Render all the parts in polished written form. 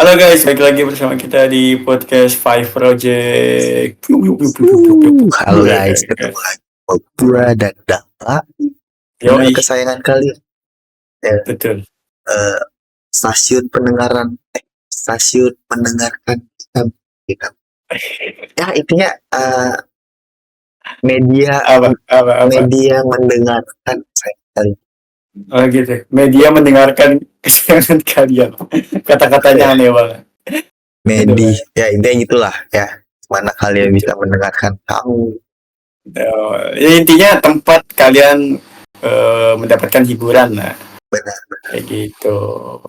Halo guys, balik lagi bersama kita di podcast Five Project. Halo guys, ketemu lagi sama gua dan Dapa. Channel Yoi, kesayangan kalian. betul. Eh, stasiun mendengarkan kita. Ya intinya media Apa? media mendengarkan kalian. Oh gitu. Media mendengarkan kesayangan kalian. Kata-katanya aneh banget. Media, ya intinya gitulah ya. Mana kalian bisa mendengarkan kamu. Ya, intinya tempat kalian mendapatkan hiburan lah. Benar. Kayak gitu.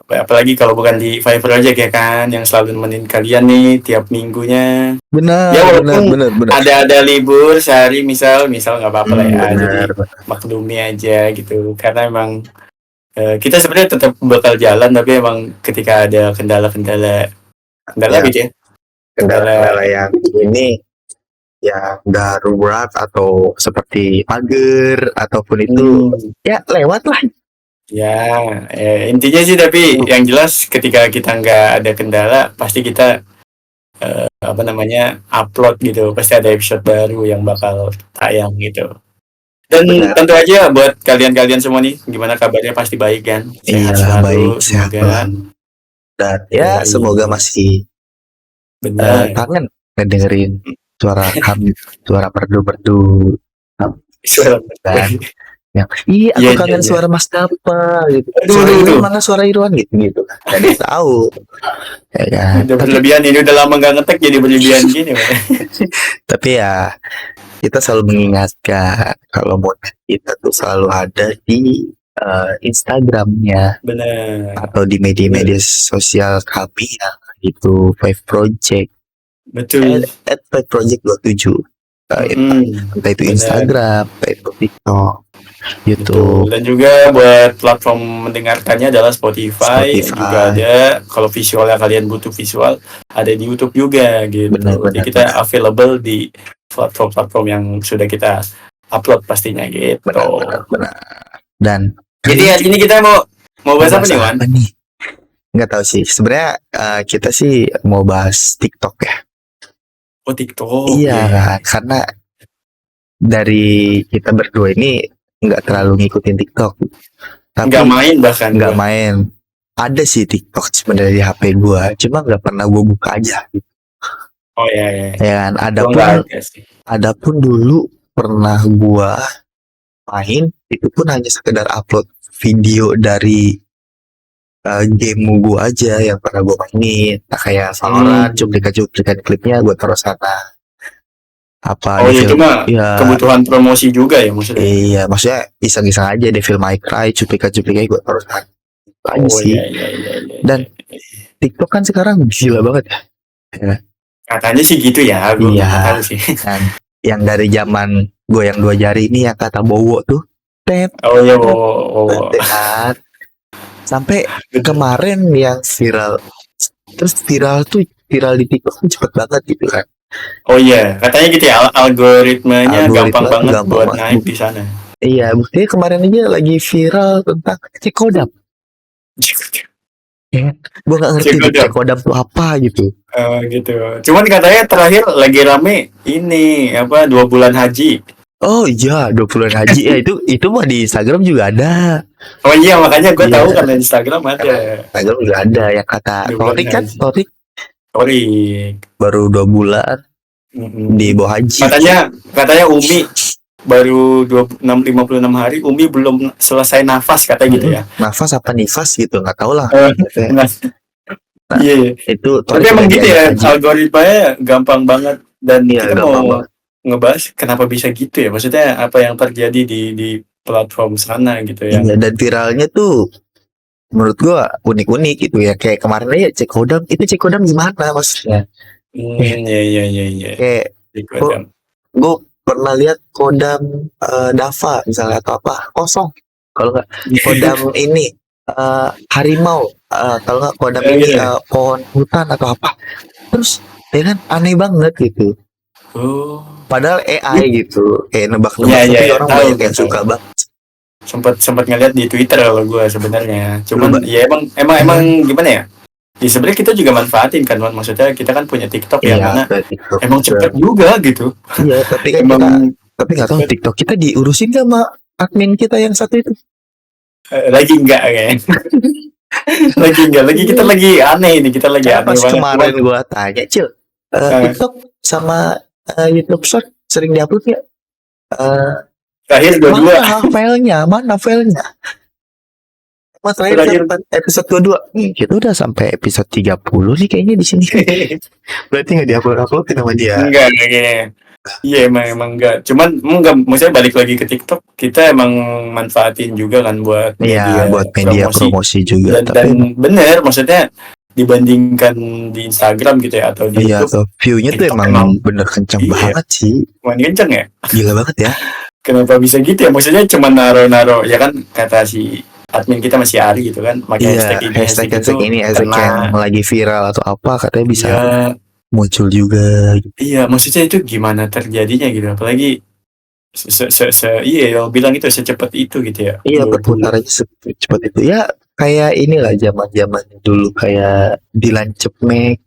Apalagi kalau bukan di Five Project ya kan, yang selalu nemenin kalian nih tiap minggunya. Benar. Ya walaupun benar. ada libur sehari misal nggak apa-apa lah ya, jadi Benar. maklumi aja gitu, karena emang kita sebenarnya tetap bakal jalan, tapi emang ketika ada kendala Ya. gitu ya, Kendala yang ini yang darurat atau seperti pagar ataupun itu ya lewat lah. ya intinya sih, tapi yang jelas ketika kita nggak ada kendala pasti kita upload gitu, pasti ada episode baru yang bakal tayang gitu. Dan Benar. tentu aja buat kalian semua nih, gimana kabarnya? Pasti baik kan? Sehat selalu, baik, sehat semoga. selalu. Dan ya semoga masih kangen ngedengerin suara kami, suara merdu-merdu. Suara Dan yang aku kangen suara Mas Dapa gitu. Suara Irwan mana suara Irwan gitu. Jadi tahu. Ya kan. Udah berlebihan ini, udah lama nggak ngetek jadi berlebihan gini. Tapi ya kita selalu mengingatkan kalau mau kita tuh selalu ada di Instagramnya. Benar. Atau di media sosial kami ya, itu Five Project. Betul. Five Project 27. Entah itu Instagram, entah itu TikTok, YouTube. Betul. Dan juga buat platform mendengarkannya adalah Spotify. Juga ada, kalau visualnya kalian butuh visual, ada di YouTube juga gitu. Benar. Jadi kita available di platform yang sudah kita upload pastinya gitu. Benar. Dan jadi hari ini kita mau bahas apa nih, Wan? Nggak tahu sih. Sebenarnya kita sih mau bahas TikTok ya. Oh, TikTok. Iya kan, karena dari kita berdua ini nggak terlalu ngikutin TikTok. Tapi nggak main bahkan. Nggak main. Ada sih TikTok sebenarnya di HP gua, cuma nggak pernah gua buka aja. Oh iya. Ya kan, adapun dulu pernah gua main, itu pun hanya sekedar upload video dari game gua aja yang pernah gua mainin. Nah, kayak Valorant, cuplikan klipnya gua taruh sana. Apa itu mah kebutuhan promosi juga ya maksudnya. Iya, maksudnya iseng-iseng aja Devil May Cry, cuplikannya gua taruh sana. Iya. Dan TikTok kan sekarang gila banget ya. Katanya sih gitu ya, gue nggak tahu sih. Dan yang dari zaman gue yang 2 jari ini yang kata Bowo tuh. Oh iya, Bowo. Sampai kemarin yang viral. Terus viral di TikTok cepet banget gitu kan. Oh iya, katanya gitu ya, algoritmanya gampang banget buat naik di sana. Iya, buktinya kemarin aja lagi viral tentang Cekodam. Ya, gue gak ngerti Cekodam tuh apa gitu. Gitu. Cuman katanya terakhir lagi rame ini 2 bulan haji. Oh iya, 2 bulan haji ya itu mah di Instagram juga ada. Oh iya, makanya gue tahu karena Instagram ada. Instagram juga ada yang kata Torik kan, Torik baru 2 bulan di bawah haji. Katanya Umi baru 56 hari, Umi belum selesai nafas katanya gitu ya. Nafas apa nifas gitu, nggak tahu lah. Iya. Itu tapi emang gitu ya, algoritmanya gampang banget. Dan kita mau ngebahas kenapa bisa gitu ya, maksudnya apa yang terjadi di platform sana gitu ya. Iya, dan viralnya tuh menurut gua unik-unik gitu ya, kayak kemarin aja Cekodam gimana maksudnya. Iya. Kayak gua pernah lihat Kodam Dava misalnya atau apa kosong, kalau nggak Kodam ini harimau, kalau nggak Kodam ini pohon hutan atau apa, terus ya kan aneh banget gitu. Padahal AI gitu, kayak nebak-nebak, tapi orang banyak yang suka banget. Sempat ngeliat di Twitter kalau gue sebenarnya, cuman ya emang gimana ya, Ya sebenarnya kita juga manfaatin kan, Wan. Maksudnya kita kan punya TikTok yang Iya, mana ke TikTok emang juga. cepet juga gitu. Iya, tapi kan kita Emang nggak tahu cepet. TikTok kita diurusin gak sama admin kita yang satu itu. Lagi enggak kayaknya. Lagi kita lagi aneh ini, kita lagi Karena aneh pas banget. kemarin gua tanya, Cil, TikTok sama YouTube Short sering diupload nggak? Terakhir 22. Mana filenya? Mas terakhir episode 22. Kita udah sampai episode 30 nih kayaknya di sini. Berarti nggak diupload-uploadin sama dia. Enggak kayaknya. Iya emang enggak. Cuman enggak, maksudnya balik lagi ke TikTok, kita emang manfaatin juga kan buat Iya, media buat media promosi juga. Dan bener, maksudnya dibandingkan di Instagram gitu ya atau di iya, YouTube, tuh view-nya tuh TikTok emang bener kenceng iya, banget sih. cuman kenceng ya. Gila banget ya. Kenapa bisa gitu ya? Maksudnya cuma naro-naro ya kan, kata si admin kita masih Ari gitu kan, pakai Iya, hashtag ini hashtag yang lagi viral atau apa katanya bisa muncul juga. Iya, maksudnya itu gimana terjadinya gitu, apalagi iya yang bilang itu secepat itu gitu ya. Iya, perputarannya secepat itu ya. Kayak inilah zaman dulu kayak Dilan Cepmek,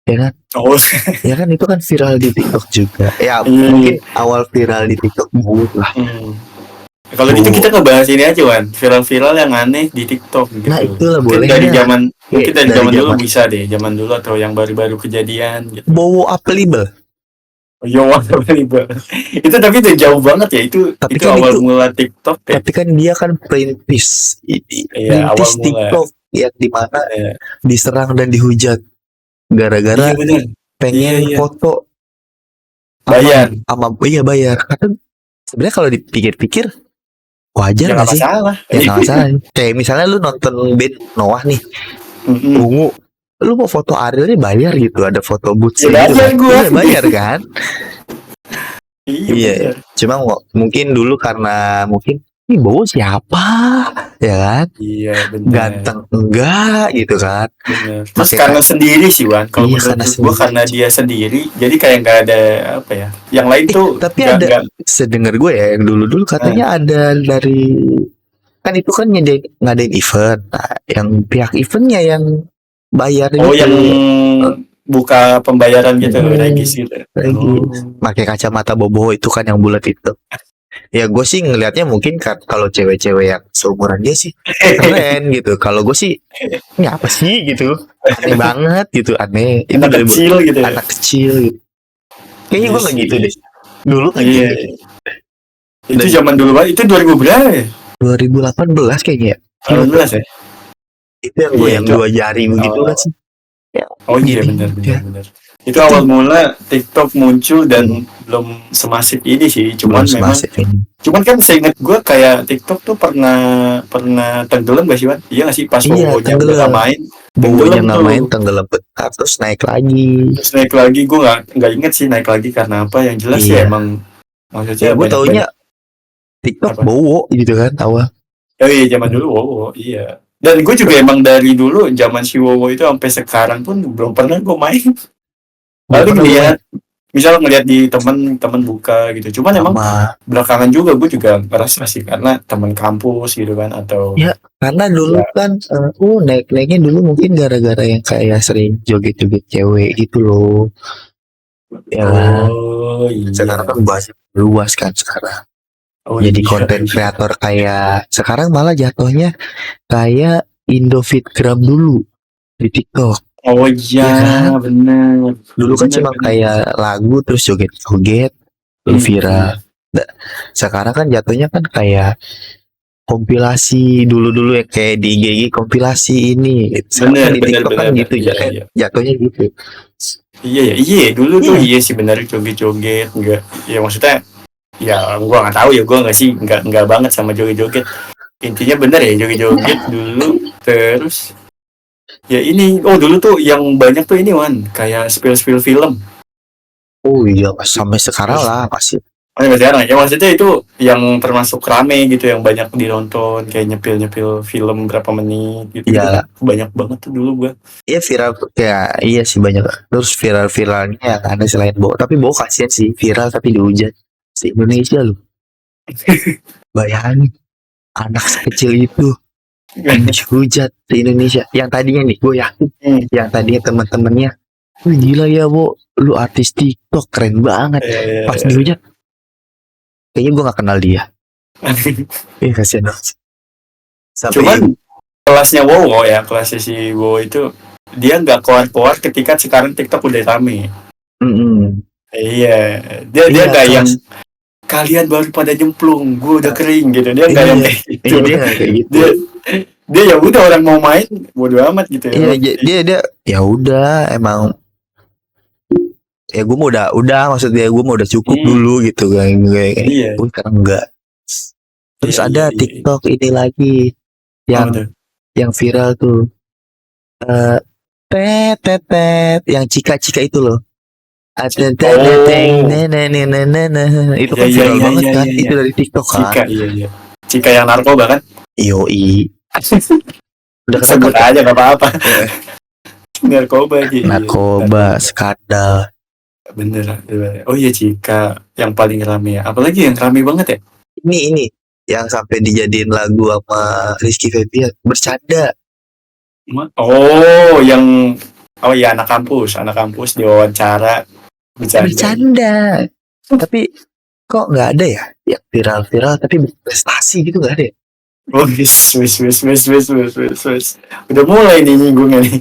ya kan? Oh, ya kan itu kan viral di TikTok juga. Ya mungkin awal viral di TikTok lah. Kalau gitu kita ngebahas ini aja, Wan. Viral-viral yang aneh di TikTok gitu. Nah, itulah mungkin boleh. Mungkin dari zaman dulu bisa deh, zaman dulu atau yang baru-baru kejadian gitu. Bowo applicable. Yo, applicable. Itu tapi udah jauh banget ya, itu kan awal mula TikTok ya. Tapi kan dia kan perintis awal mula TikTok yang dimana diserang dan dihujat gara-gara pengen foto bayar. Bayar. Karena sebenarnya kalau dipikir-pikir wajar nggak sih? Ya nggak masalah. Kayak misalnya lu nonton band Noah nih, Ungu, lu mau foto Arielnya bayar gitu, ada foto boots gitu kan? Iya bayar kan? Iya. Cuma mungkin dulu karena mungkin ini Bowo siapa, ya kan? Iya benar. Ganteng enggak gitu kan? Benar. Terus karena sendiri sih, Wan. Kalau menurut gua karena dia sendiri, jadi kayak nggak ada apa ya? Yang lain tuh. Tapi ada sedengar gue ya yang dulu katanya ada dari kan itu kan ngadain event, nah, yang pihak eventnya yang bayar gitu. Yang buka pembayaran gitu, regis gitu. Pakai kacamata bobo itu kan yang bulat itu. Ya gue sih ngelihatnya mungkin kalau cewek-cewek yang seumuran dia sih keren gitu. Kalau gue sih ini apa sih gitu, aneh banget gitu, aneh. Anak kecil gitu. Anak kecil gitu. Kayaknya gue nggak gitu deh. Dulu nggak gitu. Itu zaman dulu banget. Itu 2000 berapa ya? 2018 kayaknya. 2018 ya. Itu yang gue yang 2 jari begitu kan sih. Ya, iya benar. Itu awal mula TikTok muncul dan belum semasif ini sih, cuman kan seingat gue kayak TikTok tuh pernah tenggelam gak sih, Wan? Iya gak sih pas Bowonya nggak main? Bowonya nggak main, tenggelam bentar terus naik lagi. Gue nggak inget sih naik lagi karena apa, yang jelas ya emang maksudnya gue taunya TikTok Bowo gitu kan awal. Oh iya zaman dulu Bowo, iya. Dan gue juga emang dari dulu zaman si Wowo itu sampai sekarang pun belum pernah gue main. Paling misalnya ngeliat di teman buka gitu. Cuman emang belakangan juga gue juga ngerasa sih karena teman kampus gitu kan atau ya karena dulu kan naiknya dulu mungkin gara-gara yang kayak sering joget-joget cewek gitu loh. Ya iya. Sekarang kan bahas luas kan sekarang. Jadi konten kreator kayak sekarang malah jatuhnya kayak Indofitgram dulu di TikTok. Oh iya, benar. Dulu kan cuma kayak lagu terus joget-joget viral. Sekarang kan jatuhnya kan kayak kompilasi dulu ya kayak di IG kompilasi ini. Sekarang di TikTok kan gitu ya, jatuhnya gitu. Iya dulu tuh iya sih benar joget-joget enggak. Ya maksudnya ya gua nggak tahu ya, gua nggak banget sama joget-joget. Intinya benar ya joget-joget dulu. Terus ya ini dulu tuh yang banyak tuh ini, Wan, kayak spill film. Oh iya, sampai sekarang lah masih. Sekarang ya maksudnya itu yang termasuk rame gitu, yang banyak ditonton kayak nyepil film berapa menit gitu. Iya. Banyak banget tuh dulu gua. Iya viral ya, iya sih banyak. Terus viralnya yang ada selain Bowo, tapi Bowo kasihan sih viral tapi dihujat se Indonesia loh. Bayangin anak sekecil itu dihujat di Indonesia. Yang tadinya nih, gue yakin, Hmm. yang tadinya teman-temannya, "Wih, gila ya, Bo, lu artis TikTok keren banget." Pas dihujat, kayaknya gue gak kenal dia. Kasihan banget. Sampai Cuman kelasnya Wowo ya, kelasnya si Wowo itu dia nggak keluar-keluar ketika sekarang TikTok udah rame. Mm-mm. Iya, dia Iya, nggak yang kelas. kalian baru pada nyemplung, gue udah kering gitu. Dia nggak yang Iya, kayak gitu. iya, dia nggak kayak gitu. Dia ya udah orang mau main bodo amat gitu ya. Iya, dia ya udah, emang ya gue mau udah maksudnya gue mau udah cukup dulu gitu kan, Iya. gue sekarang enggak. Terus Iya, ada iya. TikTok ini lagi yang Apa tuh? yang viral tuh, tet yang cika-cika itu loh. Ada itu kan Iya, viral iya, banget iya, kan, iya, itu iya. dari TikTok kan. Cika, iya. Cika yang narkoba kan? Yoi, udah Sebut ketangkap aja nggak apa-apa. ya? Narkoba aja. Narkoba, skandal. Bener. Oh iya Cika yang paling rame ya. Apalagi yang rame banget ya? Ini yang sampai dijadiin lagu sama Rizky Febian, bercanda. Oh, yang iya anak kampus diwawancara Bercanda. Tapi kok nggak ada ya yang viral-viral tapi berprestasi gitu, nggak ada ya? Oh, wis. Udah mulai nih nyinggungnya nih.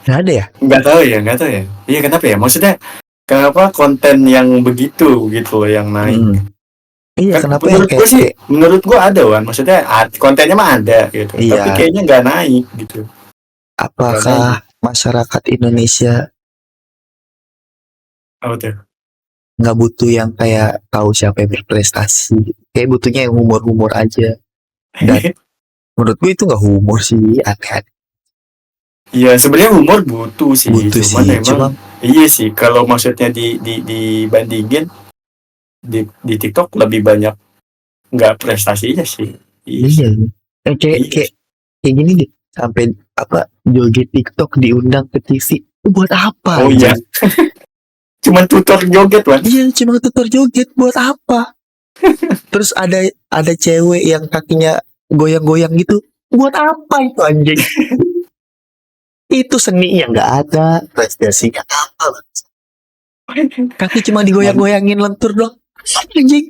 Nggak ada ya? Nggak tahu ya. Iya kenapa ya? Maksudnya kenapa konten yang begitu gitu loh yang naik? Iya, Kan kenapa ya menurut gue ada kan, maksudnya kontennya mah ada gitu, iya. Tapi kayaknya nggak naik gitu. Apakah masyarakat Indonesia Apa tuh? nggak butuh yang kayak tahu siapa yang berprestasi? Kayak butuhnya yang humor-humor aja. Dan menurut gue itu nggak humor sih, aneh-aneh. Iya sebenarnya humor butuh sih, cuman Sih, memang iya sih kalau maksudnya dibandingin di TikTok lebih banyak nggak prestasinya sih. Iya. Kayak gini deh, sampai joget TikTok diundang ke TV. Buat apa? Oh iya. Cuman tutor joget kan? Iya, cuma tutor joget, buat apa? Terus ada cewek yang kakinya goyang-goyang gitu. Buat apa itu anjing? Itu seninya nggak ada, prestasinya apa? Kaki cuma digoyang-goyangin lentur dong. Anjing.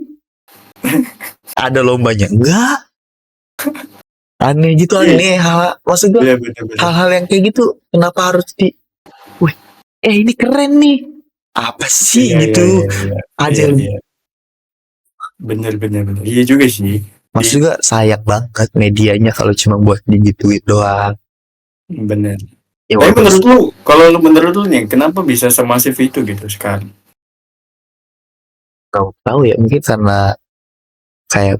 Ada lombanya enggak? Aneh gitu, aneh. Maksud gue, hal-hal yang kayak gitu kenapa harus ini keren nih, apa sih gitu. Aja bener iya juga sih. Maksud gue sayang banget medianya kalau cuma buat digituin doang. Bener. Ya, tapi menurut lu nih kenapa bisa semasif itu gitu sekarang? Tahu ya, mungkin karena kayak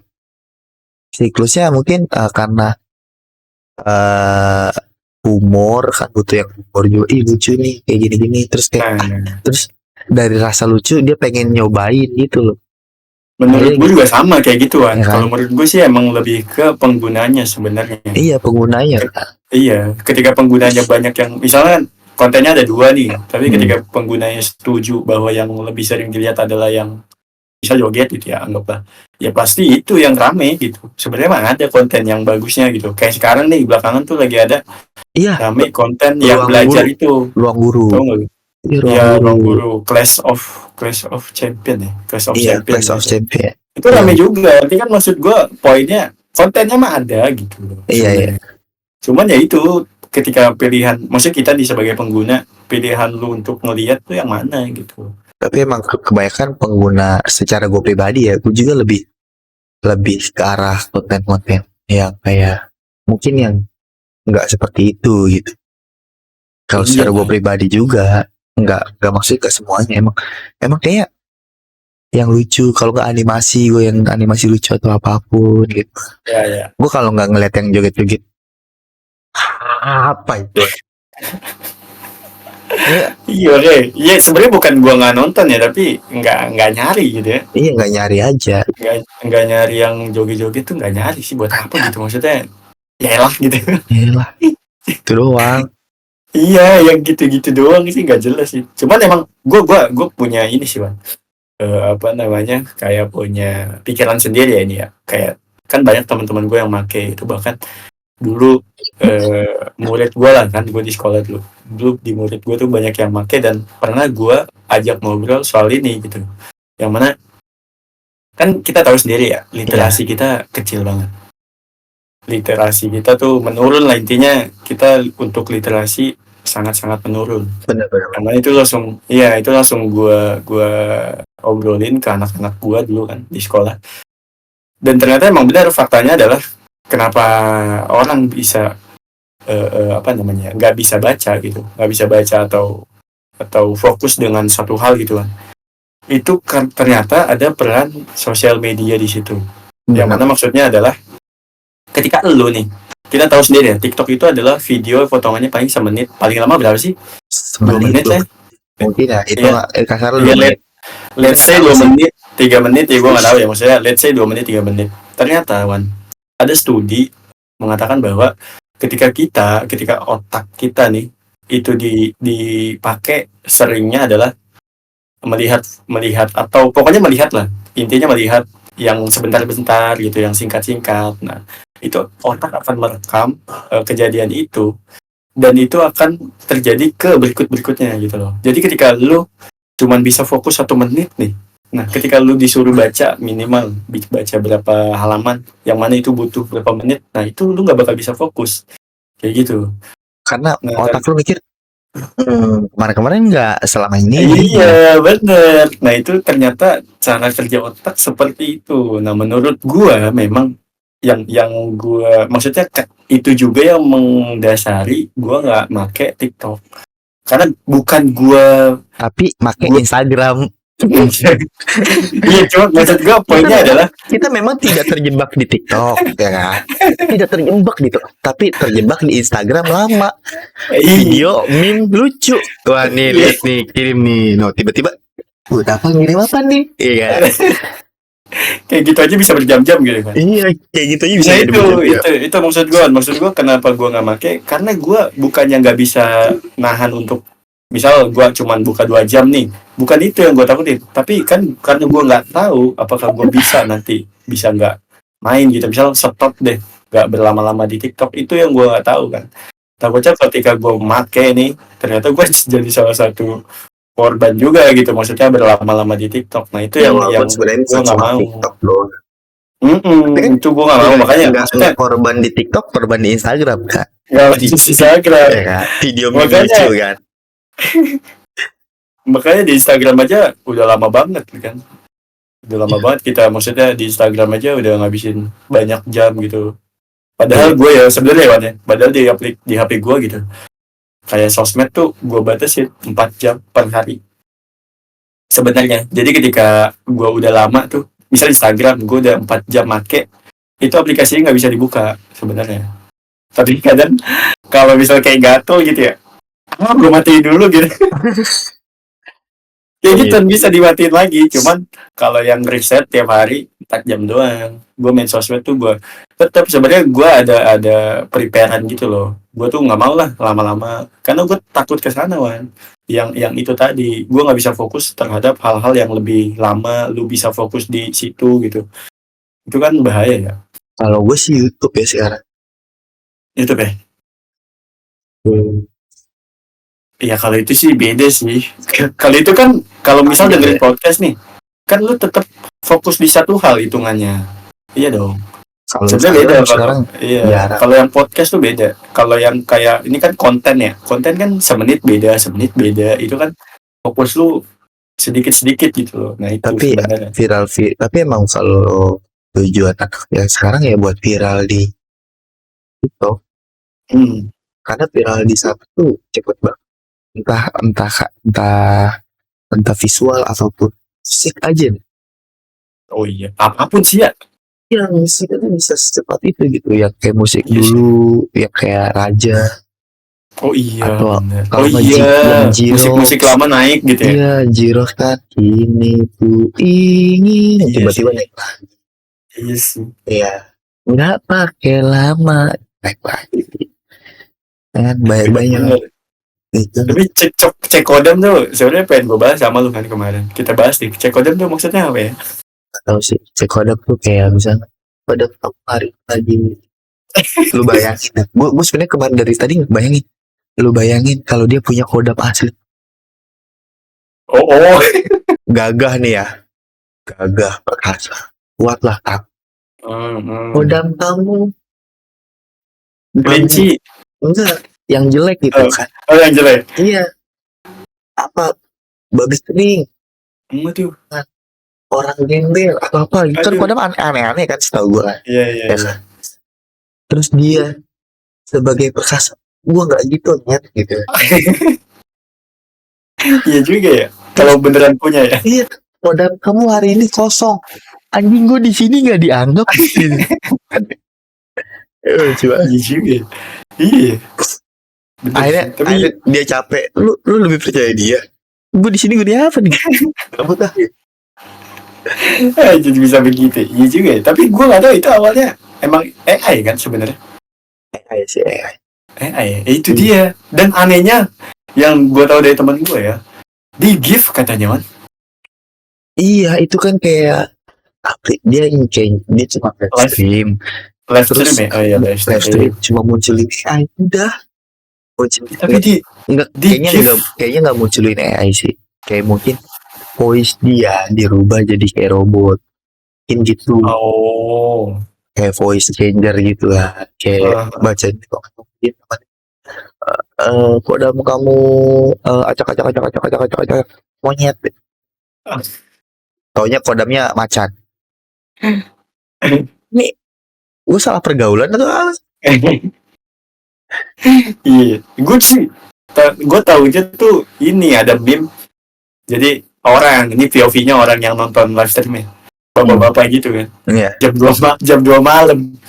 siklusnya mungkin karena humor kan, butuh yang humor juga, lucu nih kayak gini-gini, terus kayak terus dari rasa lucu dia pengen nyobain gitu loh. Menurut gue juga sama kayak gituan. Ya kan? Kalau menurut gue sih emang lebih ke penggunanya sebenarnya. Iya, penggunanya. Iya, ketika penggunanya banyak yang misalnya kontennya ada 2 nih, tapi ketika penggunanya setuju bahwa yang lebih sering dilihat adalah yang bisa joget gitu ya, anggaplah. Ya pasti itu yang rame gitu. Sebenarnya mah ada konten yang bagusnya gitu. Kayak sekarang nih belakangan tuh lagi ada rame konten yang belajar guru. itu. Ruang guru. Tahu nggak? Iya, ruang guru. Clash of Champion ya. Clash of Champion. Itu rame juga. Nanti kan maksud gue poinnya kontennya mah ada gitu loh. Iya. Cuman ya itu ketika pilihan, maksudnya kita sebagai pengguna, pilihan lu untuk ngelihat tuh yang mana gitu. Tapi emang kebanyakan pengguna secara gue pribadi ya, gue juga lebih ke arah konten-konten yang kayak mungkin yang nggak seperti itu gitu. Kalau secara gue pribadi juga nggak maksud ke semuanya, emang kayak yang lucu, kalau nggak animasi, gue yang animasi lucu atau apapun gitu. Ya. Gue kalau nggak ngeliat yang joget-joget apa itu? Iya sebenarnya bukan gua nggak nonton ya, tapi nggak nyari gitu ya. Iya, nggak nyari aja. Nggak nyari yang joget-joget tuh, nggak nyari sih, buat apa gitu maksudnya. Yaelah gitu. Yaelah. Itu doang. Iya, yang gitu-gitu doang sih nggak jelas sih. Cuman emang gua punya ini sih Bang. Kayak punya pikiran sendiri ya ini ya. Kayak kan banyak teman-teman gue yang make itu, bahkan dulu murid gue lah kan, gue di sekolah dulu di murid gue tuh banyak yang make, dan pernah gue ajak ngobrol soal ini gitu, yang mana kan kita tahu sendiri ya, literasi kita kecil banget, literasi kita tuh menurun lah, intinya kita untuk literasi sangat-sangat menurun. Benar-benar. Karena itu langsung gue obrolin ke anak-anak gue dulu kan di sekolah, dan ternyata emang benar, faktanya adalah kenapa orang bisa nggak bisa baca gitu, nggak bisa baca atau fokus dengan satu hal gitu kan, itu kan ternyata ada peran sosial media di situ. Yang mana maksudnya adalah ketika lo nih, kita tahu sendiri ya, TikTok itu adalah video potongannya paling semenit, paling lama berapa sih? 2 menit ya? Mungkin ya, itu kasar lu. Let's say 2 menit, 3 menit ya, gue nggak tahu ya, maksudnya let's say 2 menit, 3 menit. Ternyata ada studi mengatakan bahwa ketika otak kita nih itu dipakai seringnya adalah melihat atau pokoknya melihat lah, intinya melihat yang sebentar-bentar gitu, yang singkat-singkat. Nah, itu otak akan merekam kejadian itu, dan itu akan terjadi ke berikutnya gitu loh. Jadi ketika lu cuman bisa fokus 1 menit nih, nah ketika lu disuruh baca minimal baca berapa halaman, yang mana itu butuh berapa menit, nah itu lu nggak bakal bisa fokus kayak gitu. Karena otak lu mikir kemarin-kemarin nggak selama ini. Iya bener. Nah itu ternyata cara kerja otak seperti itu. Nah menurut gua memang yang gua maksudnya itu juga yang mendasari gua nggak make TikTok, karena bukan gua tapi make Instagram. Iya, cuma maksud gue poinnya adalah kita memang tidak terjebak di TikTok ya kan, tidak terjebak gitu, tapi terjebak di Instagram lama, video meme lucu. Wah nih lihat nih, kirim nih, no tiba-tiba buat apa ngirim apa nih, iya kayak gitu aja bisa berjam-jam gitu kan. Iya kayak gitu aja bisa. Itu maksud gue kenapa gue nggak make, karena gue bukannya nggak bisa nahan untuk, misal gue cuman buka 2 jam nih, bukan itu yang gue takutin, tapi kan karena gue nggak tahu apakah gue bisa nggak main gitu, misal stop deh nggak berlama-lama di TikTok, itu yang gue nggak tahu kan. Takutnya ketika gue make nih, ternyata gue jadi salah satu korban juga gitu, maksudnya berlama-lama di TikTok. Nah itu yang gue nggak mau. Itu gue nggak mau, makanya nggak korban di TikTok, korban di Instagram kak. Nggak di Instagram ya kan, video lucu kan. Makanya di Instagram aja udah lama banget kan, udah lama banget kita, maksudnya di Instagram aja udah ngabisin banyak jam gitu. Padahal gue ya sebenarnya padahal di HP gue gitu, kayak sosmed tuh gue batasin 4 jam per hari sebenarnya. Jadi ketika gue udah lama tuh, misal Instagram gue udah 4 jam make, itu aplikasinya nggak bisa dibuka sebenarnya. Tapi kadang kalau misal kayak gatel gitu ya, gue matiin dulu gitu. Kayak gitu bisa dimatiin lagi. Cuman kalau yang reset tiap hari 4 jam doang, gue main sosmed tuh gue tetap sebenarnya gue ada preparean gitu loh. Gue tuh nggak mau lah lama-lama, karena gue takut ke sana yang itu tadi, gue nggak bisa fokus terhadap hal-hal yang lebih lama. Lu bisa fokus di situ gitu, itu kan bahaya ya. Kalau gue sih YouTube ya sekarang. YouTube ya. Iya kalau itu sih beda sih. Kalau itu kan kalau misal dengerin podcast nih, kan lu tetap fokus di satu hal hitungannya. Iya dong. Sebenarnya beda sekarang. Iya. Kalau yang podcast tuh beda. Kalau yang kayak ini kan konten ya. Konten kan semenit beda. Itu kan fokus lu sedikit-sedikit gitu loh. Nah itu tapi sebenarnya viral. Tapi emang kalau tujuan yang sekarang ya buat viral di TikTok. Karena viral di satu tuh cepet banget. Entah visual ataupun fisik aja. Oh iya, apapun sih ya. Yang musik itu bisa secepat itu gitu ya, kayak musik dulu ya kayak Raja. Oh iya. Kalau musik lama naik gitu ya. Iya, Jiros kan ini tuh ingin tiba-tiba naik lagi. Iya sih. Iya. Nggak pakai lama naik lagi. Kan banyak. Tapi Cekodam tuh sebenarnya pengen gue bahas sama lu kan kemarin. Kita bahas nih, Cekodam tuh maksudnya apa ya? Tahu sih, Cekodam tuh kayak misalnya pada hari lagi Lu bayangin, gue sebenarnya kemarin dari tadi bayangin, lu bayangin kalau dia punya kodam asli, Oh. gagah nih ya, gagah perkasa, kuat lah tak. Kodam kamu Kelinci. enggak yang jelek gitu kan? Oh yang jelek. Iya, apa babi kering, Waduh. orang gembel atau apa gitu kan? Aduh. Kodam aneh-aneh kan setahu gue. Iya. Ya kan? Terus dia sebagai perkasa, gue nggak gitu nyet gitu. Iya juga ya. Kalau beneran punya ya. Iya, kodam kamu hari ini kosong. Anjing gue di sini nggak dianggap gitu. Coba. Iya juga. Iya. Bener. Akhirnya dia capek. Lu lebih percaya dia. Gue di sini gue di apa nih? Kamu tahu? Jadi bisa begitu. Iya juga ya. Tapi gue nggak tahu itu awalnya emang AI kan sebenarnya. AI sih AI. AI. Itu dia. Dan anehnya yang gue tahu dari teman gue ya, di gift katanya man. Iya, itu kan kayak dia cuma live stream. Live stream ya? Oh iya, live stream. Cuma munculin AI, udah. Tapi kayaknya nggak munculin AI sih. Kayak mungkin voice dia dirubah jadi kayak robot. Mungkin gitu. Oh. Kayak voice changer gitu lah. Kayak baca gitu. Kodam kamu acak monyet. Taunya kodamnya macan. Ini gue salah pergaulan atau apa? Iya, gue tahunya tuh ini ada meme. Jadi ini POV-nya orang yang nonton live streamnya, bapak-bapak gitu kan. Iya. Jam 2 malam.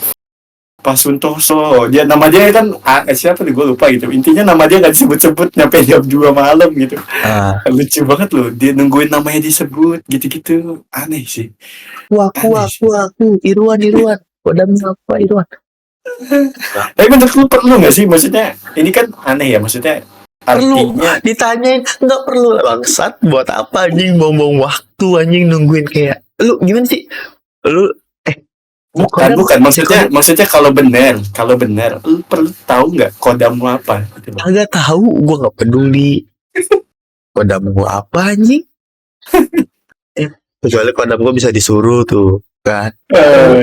Pak Suntoso, nama dia kan siapa nih gue lupa gitu. Intinya nama dia nggak disebut-sebut nyampe jam 2 malam gitu. Lucu banget loh, dia nungguin namanya disebut gitu-gitu. Aneh sih. Aku Irwan kodam apa Irwan? Tapi menurut lu perlu nggak sih? Maksudnya ini kan aneh ya, maksudnya artinya perlu ditanyain, nggak perlu bangsat. Buat apa anjing buang waktu anjing nungguin kayak lu gimana sih? Lu bukan maksudnya kalau benar lu perlu tahu nggak kodammu apa gitu. Agak tahu, gue nggak peduli kodammu apa anjing. Kecuali kodam gue bisa disuruh tuh kan.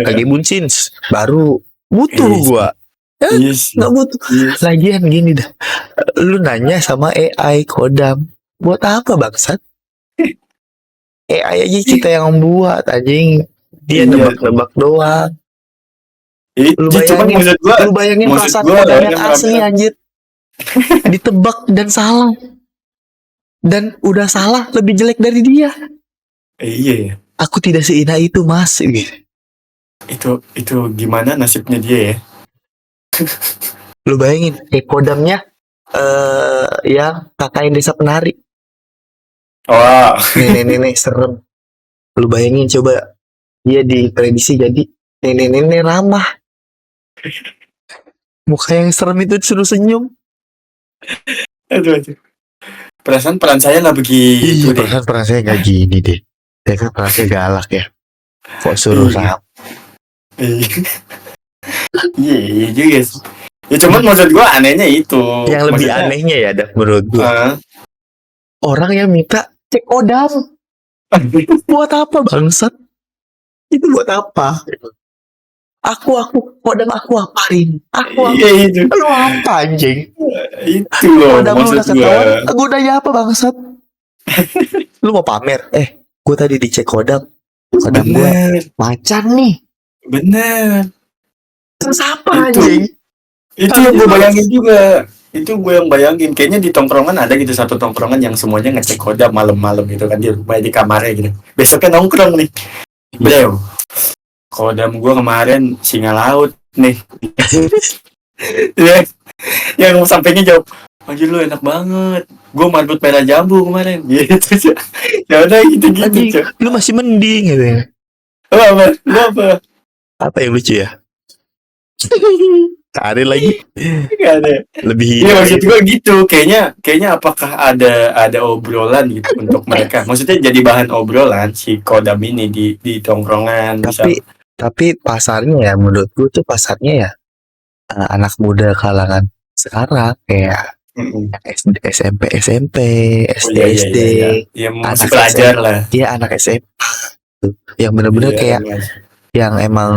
Kaki buncins baru butuh gue. Nggak butuh. Lagian gini dah, lu nanya sama AI kodam buat apa bangsat? AI aja kita yang buat anjing. Dia nebak-nebak doang. Lu bayangin perasaan kodam yang asli anjir. Ditebak dan salah. Dan udah salah lebih jelek dari dia. Iya. Aku tidak seina itu mas. Itu gimana nasibnya dia ya? Lu bayangin kodamnya yang KKN Desa Penari. Wah. Nenek-nenek serem. Lu bayangin coba dia diprediksi jadi nenek-nenek ramah. Muka yang serem itu disuruh senyum. Aduh. Perasaan peran saya nggak begitu deh. Peran saya nggak gini deh. Saya kan peran saya galak ya. Kok suruh ramah? Iya juga sih. Ya cuman maksud gue anehnya itu. Yang lebih anehnya ya menurut gue. Orang yang minta cek kodam. Buat apa bangsat? Itu buat apa? Aku kodam aku apain? Itu. Lu apa anjing? Itu loh kodam maksud lu udah ketahuan. Gunanya apa bangsat? Lu mau pamer? Gue tadi dicek kodam gue macan nih. Bener. Terus apa anjing? Itu yang gue bayangin juga. Itu gue yang bayangin. Kayaknya di tongkrongan ada gitu satu tongkrongan yang semuanya ngecek kodam malam-malam gitu kan. Di rumah di kamarnya gitu. Besoknya nongkrong nih. Beliau. Kodam gue kemarin singa laut nih. Yang sampingnya jawab, anjir lu enak banget. Gue marbot merah jambu kemarin. Gitu. Ya udah gitu. Lu masih mending gitu ya. Lu apa? Apa yang lucu ya? Ada lagi? Gak ada. Lebih. Iya maksud gue gitu. Kayaknya apakah ada obrolan gitu untuk mereka? Maksudnya jadi bahan obrolan si kodam ini di tongkrongan. Tapi pasarnya ya menurut gue tuh pasarnya ya anak muda kalangan sekarang kayak Mm-mm. SD, SMP, Oh SD, iya iya SD, iya iya. Ya masih anak pelajar lah. ya anak SMA tuh, yang bener-bener Iya kayak Mas. yang emang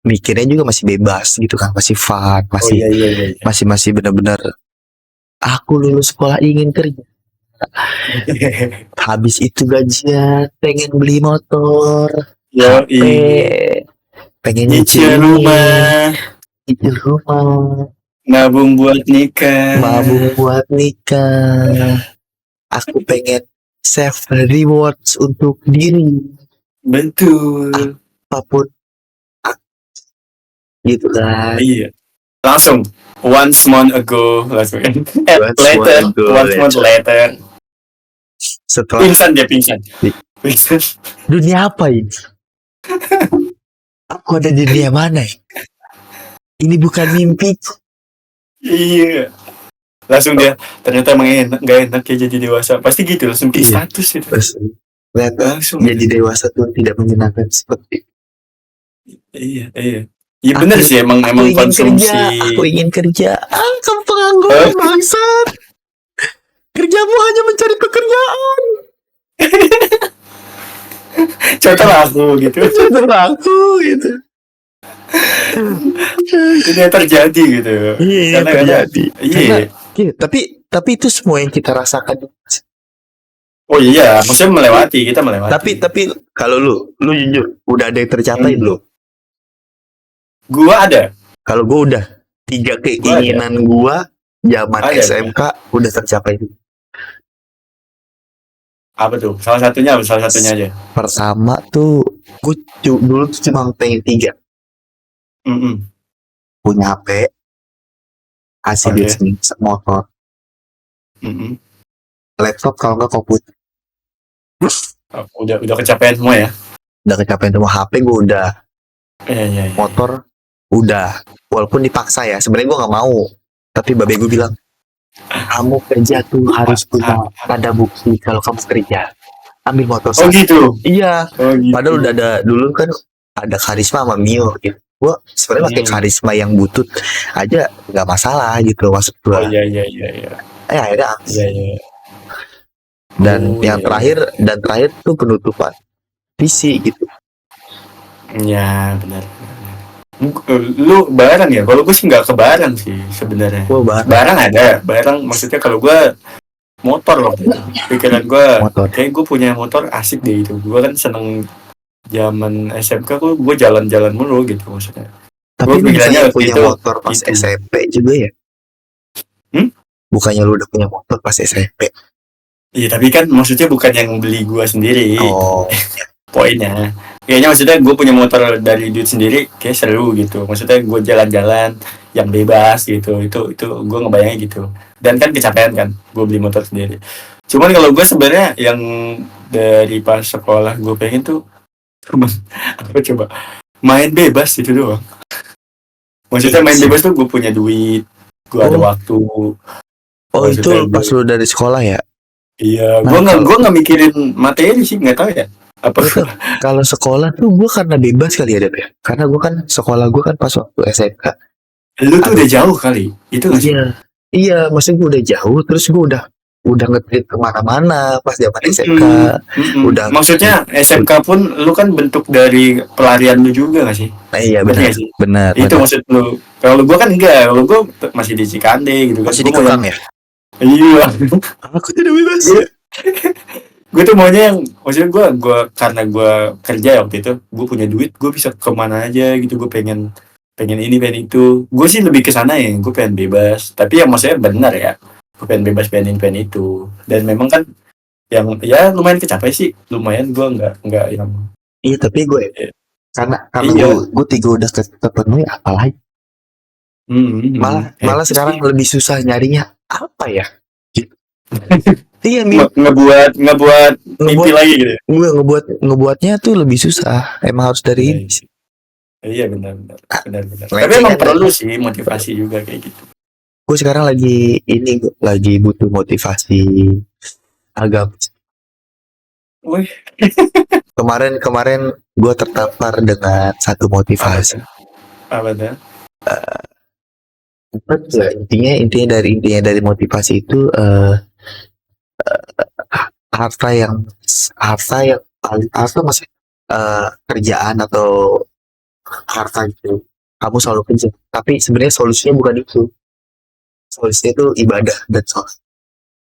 mikirnya juga masih bebas gitu kan, masih fun, Oh masih iya iya iya iya. masih bener-bener aku lulus sekolah ingin kerja. Habis itu gajian, pengen beli motor, HP, Yoi. pengen nyicil Nyicil ini, rumah, nyicil rumah, nabung buat nikah. mabung buat nikah. Aku pengen save rewards untuk diri, Betul. apapun gitu kan. Iya. Langsung once month ago langsung. Once Later, month ago, once month later. Setelah Pingsan dia pingsan. Pingsan. dunia apa ini? Aku ada di dunia mana? Ini bukan mimpi. Iya. Langsung dia ternyata emang enak, gak enak ya jadi dewasa. Pasti gitu langsung ke Iya. status itu. Terus ternyata Langsung. jadi dewasa tuh tidak menyenangkan seperti Iya, iya. Iya benar sih emang ingin konsumsi. kerja, aku ingin kerja. Kamu pengangguran bangsat. Kerjamu hanya mencari pekerjaan. Contoh aku gitu. Contoh aku gitu. Ini yang terjadi gitu. Iya, terjadi. Iya. Iya, tapi itu semua yang kita rasakan. Oh iya, maksudnya melewati, kita melewati. Tapi kalau lu jujur, udah ada yang tercapai belum? Gua ada. Kalau gua udah 3 keinginan gua zaman Ada. SMK udah tercapai. Apa tuh? Salah satunya aja. Pertama tuh gua dulu tuh cuma pengen 3. Punya HP, hasil bisnis, motor, laptop kalau nggak komputer. Udah kecapean semua ya? Udah kecapean semua. HP gue udah, Iya. motor udah, walaupun dipaksa ya. Sebenarnya gue nggak mau, tapi babe gue bilang kamu kerja tuh harus punya tanda bukti kalau kamu kerja. Ambil motor. Oh gitu. Iya. Oh gitu. Padahal udah ada dulu kan ada Karisma sama Mio gitu. Gue sebenarnya pakai Karisma yang butut aja nggak masalah gitu maksud gue. Oh iya. Akhirnya Iya. Dan yang terakhir tuh penutupan PC gitu. Iya benar. Lu barang ya? Kalau gue sih nggak ke barang sih sebenarnya. Barang ada, barang maksudnya kalau gue motor waktu itu. Pikiran gue, kayak gue punya motor asik deh itu. Gue kan seneng zaman SMK gue jalan-jalan mulu gitu maksudnya. Tapi lu bukannya punya gitu, motor pas SMP juga ya? Bukannya lu udah punya motor pas SMP? Iya tapi kan maksudnya bukan yang beli gue sendiri. Oh. Poinnya kayaknya maksudnya gue punya motor dari duit sendiri kayak seru gitu. Maksudnya gue jalan-jalan yang bebas gitu. Itu gue ngebayangnya gitu. Dan kan kecapean kan gue beli motor sendiri. Cuman kalau gue sebenarnya yang dari pas sekolah gue pengen tuh apa coba main bebas itu doang. Maksudnya main bebas tuh gue punya duit, gue ada waktu. Oh itu pas lu dari sekolah ya? Iya, gue nggak mikirin materi sih, nggak tahu ya. Apa kalau sekolah tuh gue karena bebas kali ya, ya? Karena gue kan sekolah gue kan pas waktu SMK. Lu tuh udah jauh kali, itu nggak sih? Iya, maksudnya gue udah jauh, terus gue udah nge-trip kemana-mana pas zaman SMK. Udah. Maksudnya SMK pun lu kan bentuk dari pelarian lu juga nggak sih? Iya benar. Itu maksud lu. Kalau gue kan enggak, kalau gue masih di Cikande gitu kan. Masih di Kekang ya? Iya. Aku tidak bebas. Gue tuh maunya yang, maksudnya gue karena gue kerja waktu itu, gue punya duit, gue bisa kemana aja gitu. Gue pengen ini, pengen itu. Gue sih lebih ke sana ya, gue pengen bebas. Tapi yang maksudnya benar ya, gue pengen bebas, pengen itu. Dan memang kan yang ya lumayan kecapai sih, lumayan. Gue nggak yang. Iya tapi gue karena gue 3 udah terpenuhi, apalagi. Malah sekarang lebih susah nyarinya apa ya? Iya ngebuat mimpi lagi gitu. Gue ngebuatnya tuh lebih susah. Emang harus dari ini. Iya benar. Tapi emang perlu sih motivasi juga kayak gitu. Gue sekarang lagi butuh motivasi agama. Wih. Kemarin gue tertampar dengan satu motivasi. Apa tuh? Betul. Intinya dari motivasi itu harta yang paling harta masih kerjaan atau harta gitu. Kamu selalu kerja. Tapi sebenarnya solusinya bukan itu. Solusinya itu ibadah dan sholat.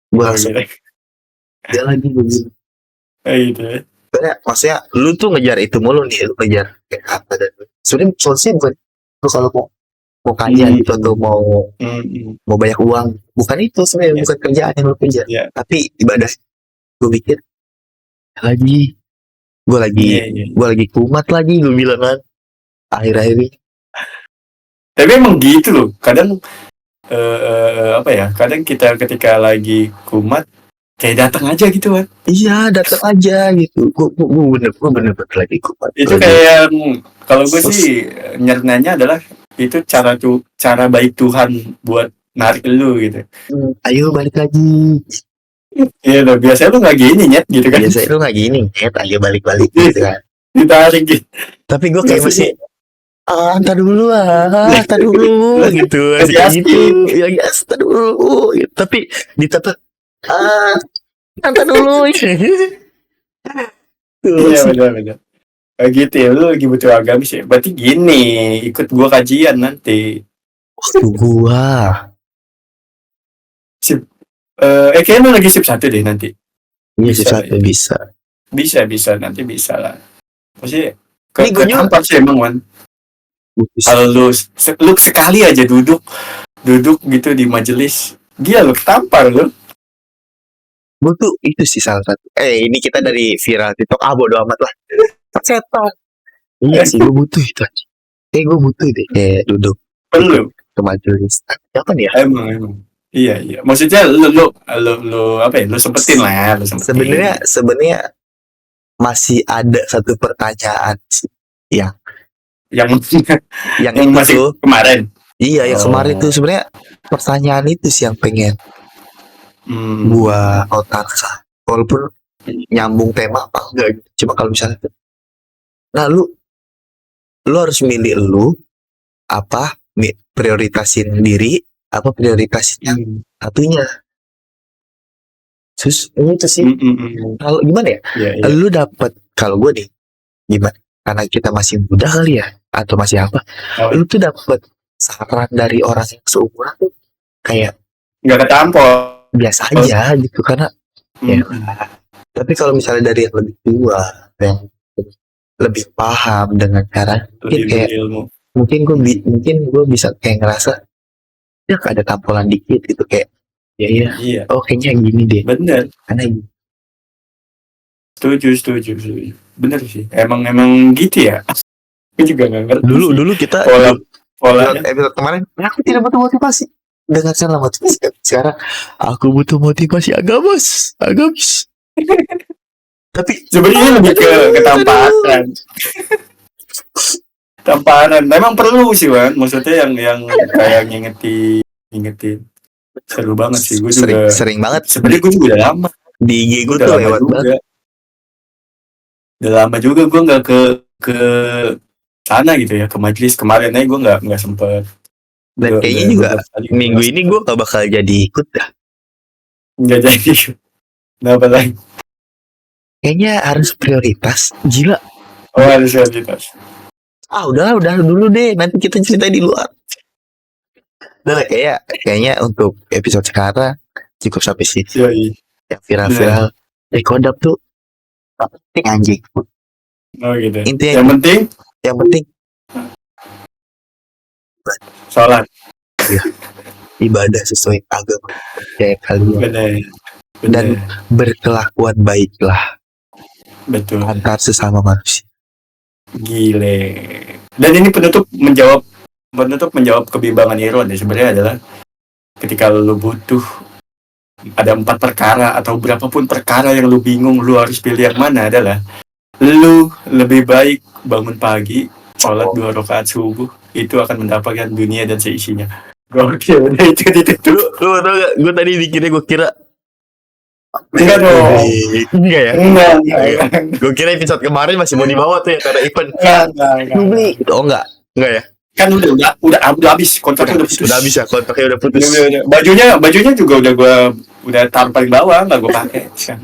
Gue langsung dia lagi begini. Gitu ya. Sebenarnya maksudnya lu tuh ngejar itu mulu nih, lu ngejar kayak harta dan sebenarnya solusinya bukan lu kalau mau kaya gitu atau mau banyak uang, bukan itu sebenarnya, bukan kerjaan yang lu kerja, tapi ibadah. Gue pikir lagi gue lagi kumat lagi, gue bilang kan akhir-akhir ini. Tapi emang gitu loh, kadang apa ya, kadang kita ketika lagi kumat kayak datang aja gitu kan. Iya, datang aja gitu. Gue bener lagi kumat. Itu kayak kalau gue sih nyernanya adalah itu cara baik Tuhan buat narik lu gitu. Ayo balik lagi. Iya loh, biasanya lu nggak gini nyet gitu kan. Biasanya lu nggak gini nyet, ayo balik gitu kan. Ditarik gitu. Tapi gue kayak masih entar dulu gitu. Kayak gitu. Ya guys, entar dulu gitu. Tapi ditata entar dulu. Iya benar. Gitu ya, lu lagi butuh agamis ya. Berarti gini, ikut gua kajian nanti. Waktu gua kayaknya lu lagi sip 1 deh nanti. Iya, sip 1 bisa. Bisa nanti bisa lah. Pasti ketampar sih emang Wan. Kalau lu sekali aja duduk gitu di majelis, dia lu ketampar lu. Gue tuh itu sih salah satu. Ini kita dari viral TikTok. Bodo amat lah. Setan. Iya sih, gue butuh itu. Gue butuh deh kayak duduk. Perlu ke majelis. Apa nih ya? Emang. Iya. Maksudnya lu apa ya? Lu sempetin lah ya. Sebenarnya masih ada satu pertanyaan sih yang masih itu kemarin. Iya, yang kemarin tuh sebenarnya pertanyaan itu sih yang pengen gua otak. Walaupun nyambung tema apa enggak gitu. Cuma kalau misalnya nah lu harus milih lu apa prioritasin diri apa prioritasin yang satunya. Terus itu sih kalau gimana ya? Lu dapat, kalau gue nih gimana, karena kita masih muda kali ya atau masih apa, lu tuh dapat saran dari orang yang seumuran tuh kayak nggak ketampol, biasa aja gitu karena ya. Tapi kalau misalnya dari yang lebih tua, yang lebih paham dengan cara mungkin gue bisa kayak ngerasa ya ada tampolan dikit gitu kayak iya. Oh kayaknya gini deh. Bener. Karena gitu. Setuju. Bener sih. Emang gitu ya. Aku juga nggak ngerti. Dulu kita polanya episode kemarin aku tidak butuh motivasi. Dengarkanlah motivasi. Sekarang aku butuh motivasi agamis. Tapi sebenarnya lebih ke ketampanan. Tampanan. Memang perlu sih Wan. Maksudnya yang kayak ngingetin. Seru banget sih. Gue juga sering banget. Sebenarnya gue juga udah lama. Di IG gue tuh lewat banget. Udah lama juga gue nggak ke sana gitu ya, ke majelis. Kemarin aja gue nggak sempet. Dan kayaknya juga minggu ini gue gak bakal jadi ikut dah. Nggak jadi. Kenapa lagi? Kayaknya harus prioritas. Gila. Oh harus prioritas. Udah dulu deh. Nanti kita cerita di luar. Udah kayaknya untuk episode sekarang cukup sampai situ. Yang viral. Kodam tuh penting anjing. Oh gitu. Intinya yang penting sholat. Ibadah sesuai agama kayak kalian. Bener. Dan berkelakuan baiklah. Betul. Antar sesama manusia. Gile. Dan ini penutup menjawab kebimbangan Iron ya, sebenarnya adalah ketika lu butuh ada 4 perkara atau berapapun perkara yang lu bingung lu harus pilih yang mana, adalah lu lebih baik bangun pagi sholat 2 rakaat subuh, itu akan mendapatkan dunia dan seisinya. Oke, udah itu. Lu tau gak, gue tadi dikira enggak dong. Enggak ya? Enggak. Gue kira episode kemarin masih mau dibawa tuh ya karena event. Enggak. Oh enggak ya? kan udah habis kontraknya udah putus. Udah habis ya, kontraknya udah putus. Bajunya juga udah taruh paling bawah, nggak gue pakai kan.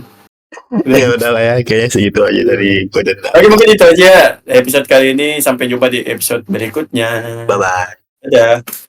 Ya udah lah ya, kayaknya segitu aja dari gue dan Oke, mungkin itu aja episode kali ini. Sampai jumpa di episode berikutnya. bye bye. Dadah.